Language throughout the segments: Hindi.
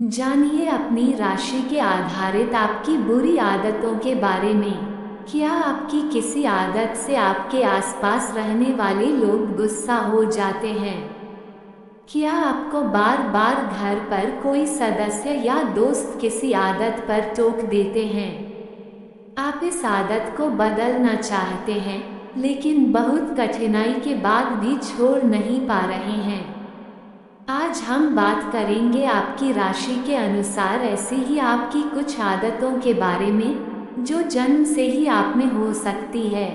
जानिए अपनी राशि के आधारित आपकी बुरी आदतों के बारे में। क्या आपकी किसी आदत से आपके आसपास रहने वाले लोग गुस्सा हो जाते हैं? क्या आपको बार बार घर पर कोई सदस्य या दोस्त किसी आदत पर टोक देते हैं? आप इस आदत को बदलना चाहते हैं, लेकिन बहुत कठिनाई के बाद भी छोड़ नहीं पा रहे हैं। आज हम बात करेंगे आपकी राशि के अनुसार ऐसी ही आपकी कुछ आदतों के बारे में, जो जन्म से ही आप में हो सकती है।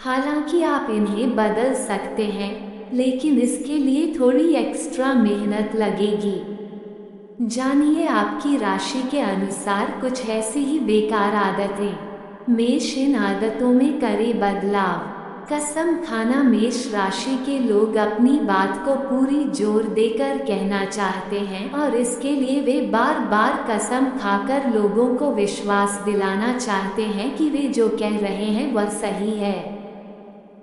हालांकि आप इन्हें बदल सकते हैं, लेकिन इसके लिए थोड़ी एक्स्ट्रा मेहनत लगेगी। जानिए आपकी राशि के अनुसार कुछ ऐसी ही बेकार आदतें। मेष इन आदतों में करे बदलाव। कसम खाना मेष राशि के लोग अपनी बात को पूरी जोर देकर कहना चाहते हैं और इसके लिए वे बार बार कसम खाकर लोगों को विश्वास दिलाना चाहते हैं कि वे जो कह रहे हैं वह सही है।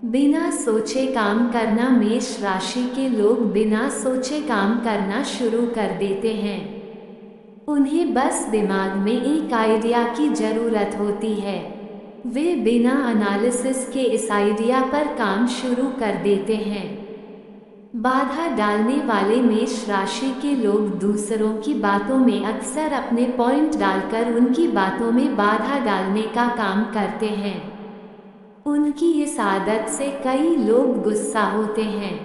बिना सोचे काम करना मेष राशि के लोग बिना सोचे काम करना शुरू कर देते हैं। उन्हें बस दिमाग में एक आइडिया की ज़रूरत होती है। वे बिना एनालिसिस के इस आइडिया पर काम शुरू कर देते हैं। बाधा डालने वाले मेष राशि के लोग दूसरों की बातों में अक्सर अपने पॉइंट डालकर उनकी बातों में बाधा डालने का काम करते हैं। उनकी इस आदत से कई लोग गुस्सा होते हैं।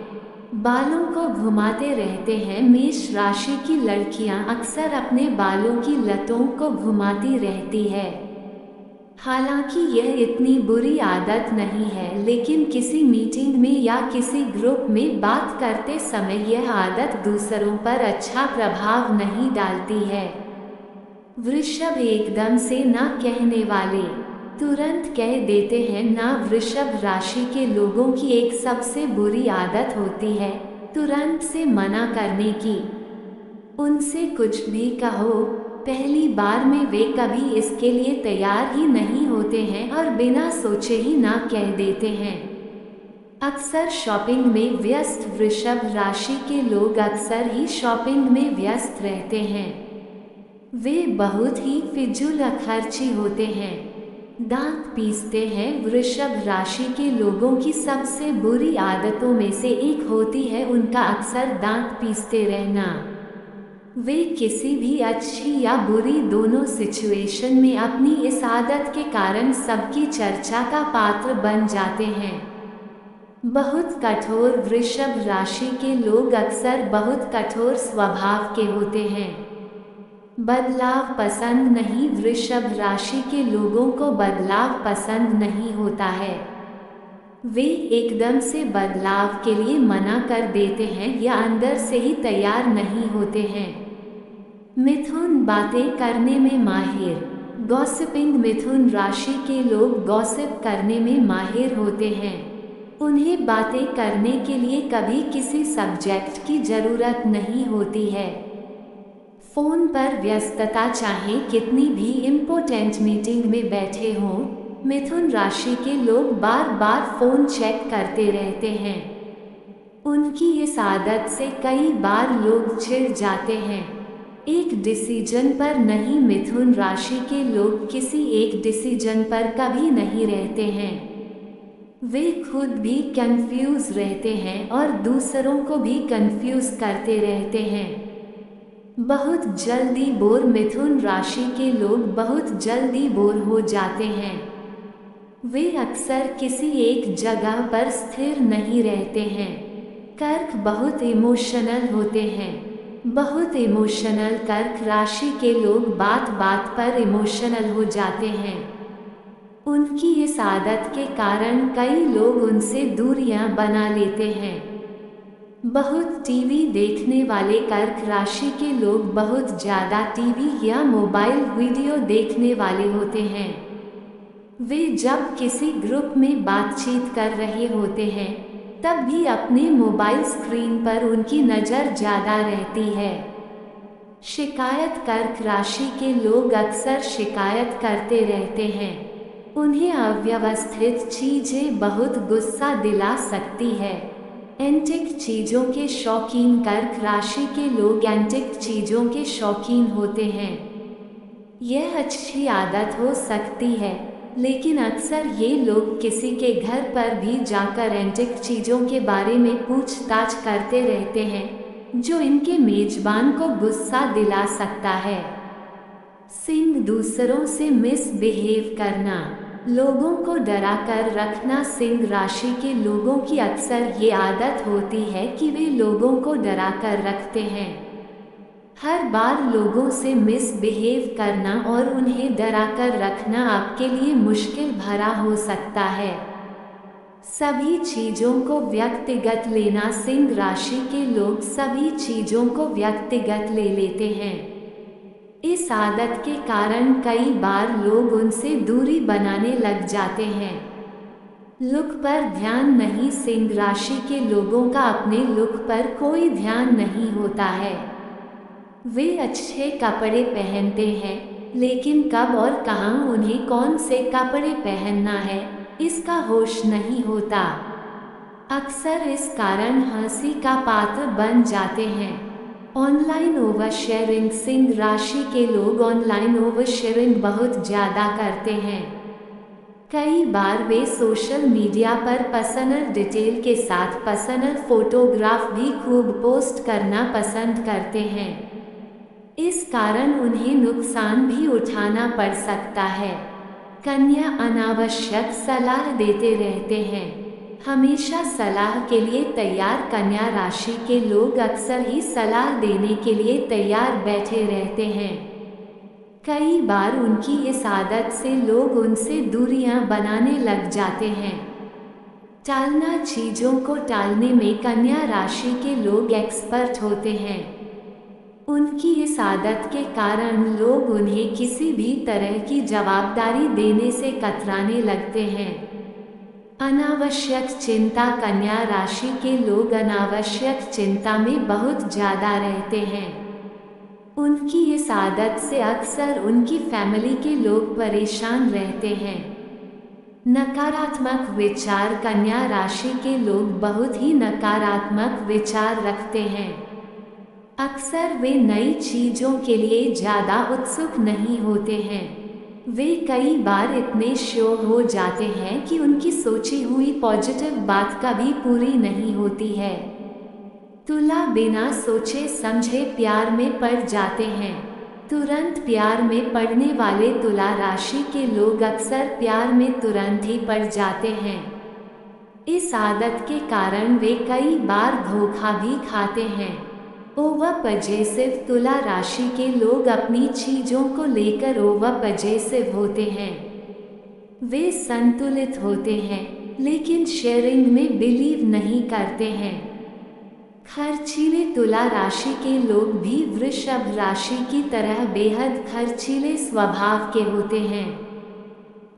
बालों को घुमाते रहते हैं मेष राशि की लड़कियां अक्सर अपने बालों की लतों को घुमाती रहती है। हालांकि यह इतनी बुरी आदत नहीं है, लेकिन किसी मीटिंग में या किसी ग्रुप में बात करते समय यह आदत दूसरों पर अच्छा प्रभाव नहीं डालती है। वृषभ एकदम से ना कहने वाले, तुरंत कह देते हैं ना। वृषभ राशि के लोगों की एक सबसे बुरी आदत होती है तुरंत से मना करने की। उनसे कुछ भी कहो, पहली बार में वे कभी इसके लिए तैयार ही नहीं होते हैं और बिना सोचे ही ना कह देते हैं। अक्सर शॉपिंग में व्यस्त वृषभ राशि के लोग अक्सर ही शॉपिंग में व्यस्त रहते हैं। वे बहुत ही फिजूल खर्ची होते हैं। दांत पीसते हैं वृषभ राशि के लोगों की सबसे बुरी आदतों में से एक होती है उनका अक्सर दांत पीसते रहना। वे किसी भी अच्छी या बुरी दोनों सिचुएशन में अपनी इस आदत के कारण सबकी चर्चा का पात्र बन जाते हैं। बहुत कठोर वृषभ राशि के लोग अक्सर बहुत कठोर स्वभाव के होते हैं। बदलाव पसंद नहीं, वृषभ राशि के लोगों को बदलाव पसंद नहीं होता है। वे एकदम से बदलाव के लिए मना कर देते हैं या अंदर से ही तैयार नहीं होते हैं। मिथुन बातें करने में माहिर। गॉसिपिंग मिथुन राशि के लोग गॉसिप करने में माहिर होते हैं। उन्हें बातें करने के लिए कभी किसी सब्जेक्ट की जरूरत नहीं होती है। फोन पर व्यस्तता चाहे कितनी भी इम्पोर्टेंट मीटिंग में बैठे हों, मिथुन राशि के लोग बार बार फोन चेक करते रहते हैं। उनकी इस आदत से कई बार लोग चिढ़ जाते हैं। एक डिसीजन पर नहीं, मिथुन राशि के लोग किसी एक डिसीजन पर कभी नहीं रहते हैं। वे खुद भी कंफ्यूज रहते हैं और दूसरों को भी कंफ्यूज करते रहते हैं। बहुत जल्दी बोर, मिथुन राशि के लोग बहुत जल्दी बोर हो जाते हैं। वे अक्सर किसी एक जगह पर स्थिर नहीं रहते हैं। कर्क बहुत इमोशनल होते हैं। बहुत इमोशनल कर्क राशि के लोग बात बात पर इमोशनल हो जाते हैं। उनकी इस आदत के कारण कई लोग उनसे दूरियां बना लेते हैं। बहुत टीवी देखने वाले कर्क राशि के लोग बहुत ज़्यादा टीवी या मोबाइल वीडियो देखने वाले होते हैं। वे जब किसी ग्रुप में बातचीत कर रहे होते हैं, तब भी अपने मोबाइल स्क्रीन पर उनकी नज़र ज़्यादा रहती है। शिकायत कर्क राशि के लोग अक्सर शिकायत करते रहते हैं। उन्हें अव्यवस्थित चीज़ें बहुत गुस्सा दिला सकती है। एंटिक चीज़ों के शौकीन। कर्क राशि के लोग एंटिक चीज़ों के शौकीन होते हैं। यह अच्छी आदत हो सकती है, लेकिन अक्सर ये लोग किसी के घर पर भी जाकर एंटिक चीज़ों के बारे में पूछताछ करते रहते हैं, जो इनके मेजबान को गुस्सा दिला सकता है। सिंह दूसरों से मिसबिहेव करना, लोगों को डरा कर रखना। सिंह राशि के लोगों की अक्सर ये आदत होती है कि वे लोगों को डरा कर रखते हैं। हर बार लोगों से मिसबिहेव करना और उन्हें डरा कर रखना आपके लिए मुश्किल भरा हो सकता है। सभी चीज़ों को व्यक्तिगत लेना। सिंह राशि के लोग सभी चीज़ों को व्यक्तिगत ले लेते हैं। इस आदत के कारण कई बार लोग उनसे दूरी बनाने लग जाते हैं। लुक पर ध्यान नहीं। सिंह राशि के लोगों का अपने लुक पर कोई ध्यान नहीं होता है। वे अच्छे कपड़े पहनते हैं, लेकिन कब और कहाँ उन्हें कौन से कपड़े पहनना है, इसका होश नहीं होता। अक्सर इस कारण हंसी का पात्र बन जाते हैं। Online over sharing. सिंह राशि के लोग ऑनलाइन ओवर शेयरिंग बहुत ज़्यादा करते हैं। कई बार वे सोशल मीडिया पर पर्सनल डिटेल के साथ पर्सनल फोटोग्राफ भी खूब पोस्ट करना पसंद करते हैं। इस कारण उन्हें नुकसान भी उठाना पड़ सकता है। कन्या अनावश्यक सलाह देते रहते हैं। हमेशा सलाह के लिए तैयार। कन्या राशि के लोग अक्सर ही सलाह देने के लिए तैयार बैठे रहते हैं। कई बार उनकी इस आदत से लोग उनसे दूरियां बनाने लग जाते हैं। टालना। चीज़ों को टालने में कन्या राशि के लोग एक्सपर्ट होते हैं। उनकी इस आदत के कारण लोग उन्हें किसी भी तरह की जवाबदारी देने से कतराने लगते हैं। अनावश्यक चिंता। कन्या राशि के लोग अनावश्यक चिंता में बहुत ज़्यादा रहते हैं। उनकी इस आदत से अक्सर उनकी फैमिली के लोग परेशान रहते हैं। नकारात्मक विचार। कन्या राशि के लोग बहुत ही नकारात्मक विचार रखते हैं। अक्सर वे नई चीज़ों के लिए ज़्यादा उत्सुक नहीं होते हैं। वे कई बार इतने श्योर हो जाते हैं कि उनकी सोची हुई पॉजिटिव बात कभी पूरी नहीं होती है। तुला। बिना सोचे समझे प्यार में पड़ जाते हैं। तुरंत प्यार में पड़ने वाले तुला राशि के लोग अक्सर प्यार में तुरंत ही पड़ जाते हैं। इस आदत के कारण वे कई बार धोखा भी खाते हैं। Over possessive. तुला राशि के लोग अपनी चीज़ों को लेकर ओवर पजेसिव होते हैं। वे संतुलित होते हैं, लेकिन शेयरिंग में बिलीव नहीं करते हैं। खर्चीले। तुला राशि के लोग भी वृषभ राशि की तरह बेहद खर्चीले स्वभाव के होते हैं।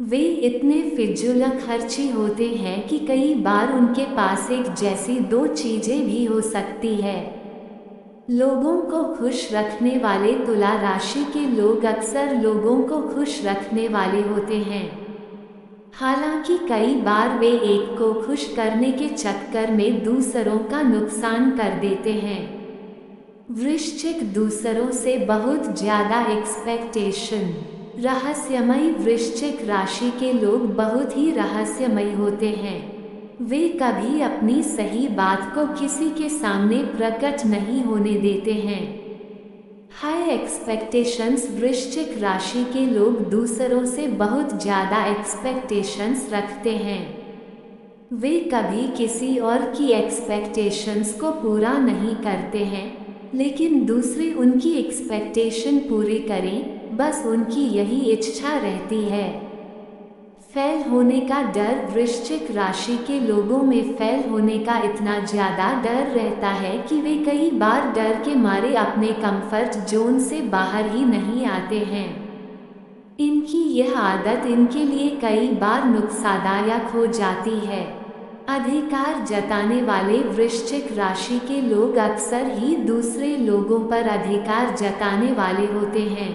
वे इतने फिजूल खर्ची होते हैं कि कई बार उनके पास एक जैसी दो चीज़ें भी हो सकती है। लोगों को खुश रखने वाले। तुला राशि के लोग अक्सर लोगों को खुश रखने वाले होते हैं। हालांकि कई बार वे एक को खुश करने के चक्कर में दूसरों का नुकसान कर देते हैं। वृश्चिक। दूसरों से बहुत ज़्यादा एक्सपेक्टेशन। रहस्यमयी। वृश्चिक राशि के लोग बहुत ही रहस्यमयी होते हैं। वे कभी अपनी सही बात को किसी के सामने प्रकट नहीं होने देते हैं। High expectations. वृश्चिक राशि के लोग दूसरों से बहुत ज़्यादा एक्सपेक्टेशंस रखते हैं। वे कभी किसी और की एक्सपेक्टेशंस को पूरा नहीं करते हैं, लेकिन दूसरे उनकी एक्सपेक्टेशन पूरी करें, बस उनकी यही इच्छा रहती है। फेल होने का डर। वृश्चिक राशि के लोगों में फेल होने का इतना ज़्यादा डर रहता है कि वे कई बार डर के मारे अपने कंफर्ट जोन से बाहर ही नहीं आते हैं। इनकी यह आदत इनके लिए कई बार नुकसानदायक हो जाती है। अधिकार जताने वाले। वृश्चिक राशि के लोग अक्सर ही दूसरे लोगों पर अधिकार जताने वाले होते हैं।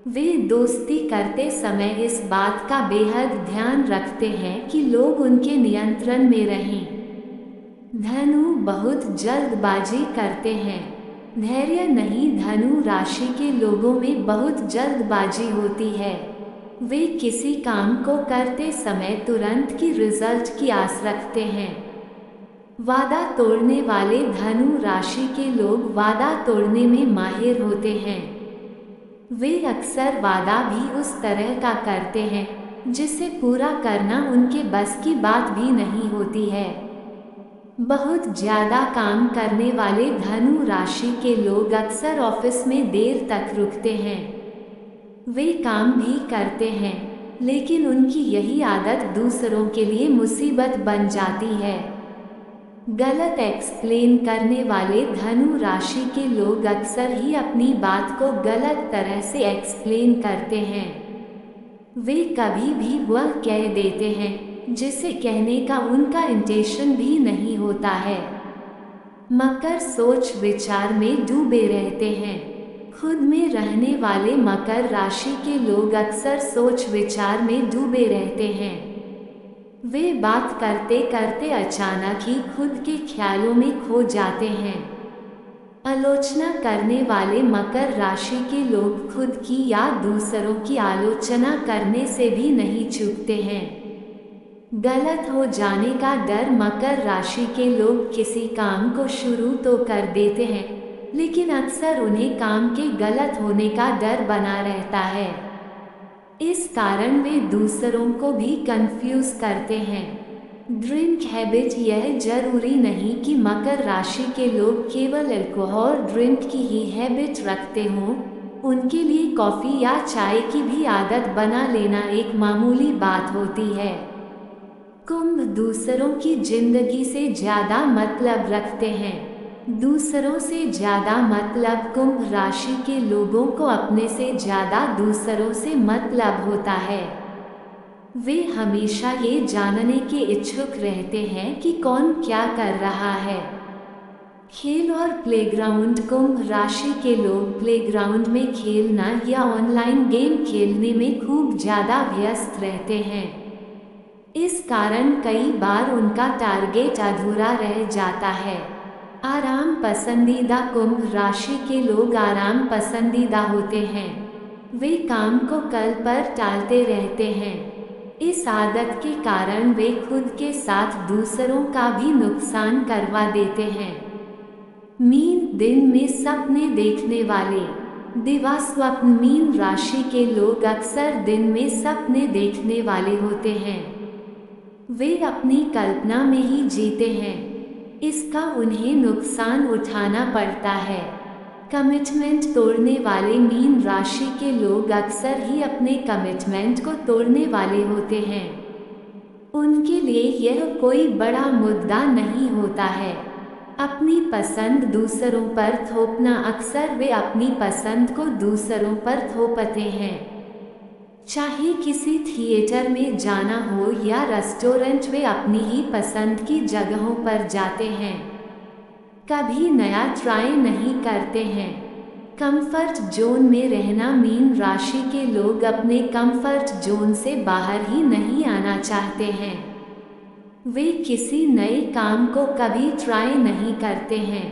वे दोस्ती करते समय इस बात का बेहद ध्यान रखते हैं कि लोग उनके नियंत्रण में रहें। धनु बहुत जल्दबाजी करते हैं। धैर्य नहीं, धनु राशि के लोगों में बहुत जल्दबाजी होती है। वे किसी काम को करते समय तुरंत की रिजल्ट की आस रखते हैं। वादा तोड़ने वाले, धनु राशि के लोग वादा तोड़ने में माहिर होते हैं। वे अक्सर वादा भी उस तरह का करते हैं जिसे पूरा करना उनके बस की बात भी नहीं होती है। बहुत ज़्यादा काम करने वाले धनु राशि के लोग अक्सर ऑफिस में देर तक रुकते हैं। वे काम भी करते हैं, लेकिन उनकी यही आदत दूसरों के लिए मुसीबत बन जाती है। गलत एक्सप्लेन करने वाले, धनु राशि के लोग अक्सर ही अपनी बात को गलत तरह से एक्सप्लेन करते हैं। वे कभी भी वह कह देते हैं जिसे कहने का उनका इंटेंशन भी नहीं होता है। मकर सोच विचार में डूबे रहते हैं। खुद में रहने वाले मकर राशि के लोग अक्सर सोच विचार में डूबे रहते हैं। वे बात करते करते अचानक ही खुद के ख्यालों में खो जाते हैं। आलोचना करने वाले मकर राशि के लोग खुद की या दूसरों की आलोचना करने से भी नहीं चूकते हैं। गलत हो जाने का डर, मकर राशि के लोग किसी काम को शुरू तो कर देते हैं, लेकिन अक्सर उन्हें काम के गलत होने का डर बना रहता है। इस कारण वे दूसरों को भी कंफ्यूज करते हैं। ड्रिंक हैबिट, यह जरूरी नहीं कि मकर राशि के लोग केवल अल्कोहल ड्रिंक की ही हैबिट रखते हों। उनके लिए कॉफ़ी या चाय की भी आदत बना लेना एक मामूली बात होती है। कुंभ दूसरों की जिंदगी से ज़्यादा मतलब रखते हैं। दूसरों से ज़्यादा मतलब, कुंभ राशि के लोगों को अपने से ज़्यादा दूसरों से मतलब होता है। वे हमेशा ये जानने के इच्छुक रहते हैं कि कौन क्या कर रहा है। खेल और प्लेग्राउंड, कुंभ राशि के लोग प्लेग्राउंड में खेलना या ऑनलाइन गेम खेलने में खूब ज़्यादा व्यस्त रहते हैं। इस कारण कई बार उनका टारगेट अधूरा रह जाता है। आराम पसंदीदा, कुंभ राशि के लोग आराम पसंदीदा होते हैं। वे काम को कल पर टालते रहते हैं। इस आदत के कारण वे खुद के साथ दूसरों का भी नुकसान करवा देते हैं। मीन दिन में सपने देखने वाले, दिवा स्वप्न, मीन राशि के लोग अक्सर दिन में सपने देखने वाले होते हैं। वे अपनी कल्पना में ही जीते हैं, इसका उन्हें नुकसान उठाना पड़ता है। कमिटमेंट तोड़ने वाले, मीन राशि के लोग अक्सर ही अपने कमिटमेंट को तोड़ने वाले होते हैं। उनके लिए यह कोई बड़ा मुद्दा नहीं होता है। अपनी पसंद दूसरों पर थोपना, अक्सर वे अपनी पसंद को दूसरों पर थोपते हैं। चाहे किसी थिएटर में जाना हो या रेस्टोरेंट, वे अपनी ही पसंद की जगहों पर जाते हैं। कभी नया ट्राई नहीं करते हैं। कंफर्ट जोन में रहना, मीन राशि के लोग अपने कंफर्ट जोन से बाहर ही नहीं आना चाहते हैं। वे किसी नए काम को कभी ट्राई नहीं करते हैं।